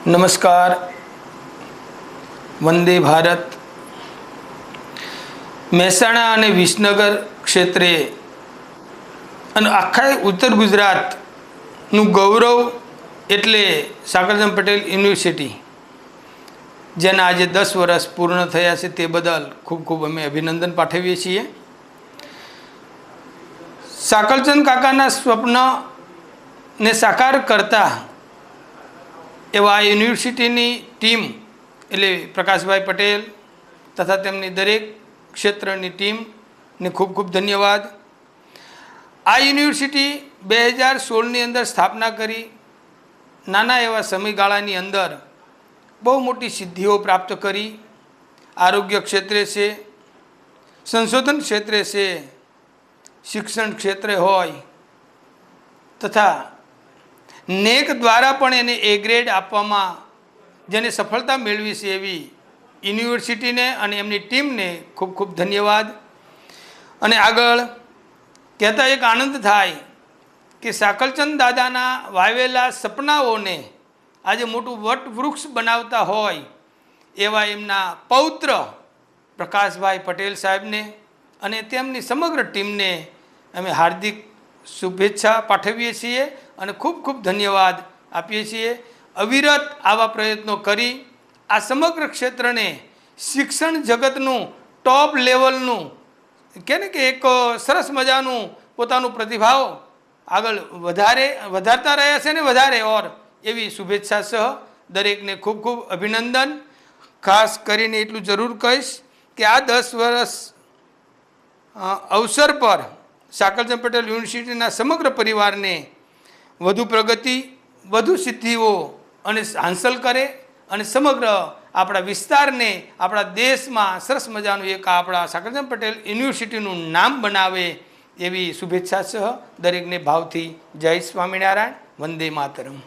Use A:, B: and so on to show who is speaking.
A: નમસ્કાર. વંદે ભારત. મહેસાણા અને વિસનગર ક્ષેત્રે અને આખા ઉત્તર ગુજરાતનું ગૌરવ એટલે સાકરચંદ પટેલ યુનિવર્સિટી, જેના આજે 10 વર્ષ પૂર્ણ થયા છે, તે બદલ ખૂબ ખૂબ અમે અભિનંદન પાઠવીએ છીએ. સાકરચંદ કાકાના સ્વપ્નને સાકાર કરતા એવા આ યુનિવર્સિટીની ટીમ એટલે પ્રકાશભાઈ પટેલ તથા તેમની દરેક ક્ષેત્રની ટીમને ખૂબ ખૂબ ધન્યવાદ. આ યુનિવર્સિટી 2016ની અંદર સ્થાપના કરી નાના એવા સમયગાળાની અંદર બહુ મોટી સિદ્ધિઓ પ્રાપ્ત કરી. આરોગ્ય ક્ષેત્રે છે, સંશોધન ક્ષેત્રે છે, શિક્ષણ ક્ષેત્રે હોય તથા નેક દ્વારા પણ એને એ ગ્રેડ આપવામાં જેને સફળતા મેળવી છે એવી યુનિવર્સિટીને અને એમની ટીમને ખૂબ ખૂબ ધન્યવાદ. અને આગળ કહેતા એક આનંદ થાય કે સાકરચંદ દાદાના વાવેલા સપનાઓને આજે મોટું વટવૃક્ષ બનાવતા હોય એવા એમના પૌત્ર પ્રકાશભાઈ પટેલ સાહેબને અને તેમની સમગ્ર ટીમને અમે હાર્દિક શુભેચ્છા પાઠવીએ છીએ અને ખૂબ ખૂબ ધન્યવાદ આપીએ છીએ. અવિરત આવા પ્રયત્નો કરી આ સમગ્ર ક્ષેત્રને શિક્ષણ જગતનું ટોપ લેવલનું કે ને કે એક સરસ મજાનું પોતાનું પ્રતિભાવ આગળ વધારતા રહ્યા છે ને વધારે ઓર એવી શુભેચ્છા સહ દરેકને ખૂબ ખૂબ અભિનંદન. ખાસ કરીને એટલું જરૂર કહીશ કે આ 10 વર્ષ અવસર પર સાકરચંદ પટેલ યુનિવર્સિટીના સમગ્ર પરિવારને વધુ પ્રગતિ, વધુ સિદ્ધિઓ અને હાંસલ કરે અને સમગ્ર આપણા વિસ્તારને આપણા દેશમાં સરસ મજાનું એક આપણા સાકરચંદ પટેલ યુનિવર્સિટીનું નામ બનાવે એવી શુભેચ્છા સહ દરેકને ભાવથી જય સ્વામિનારાયણ. વંદે માતરમ.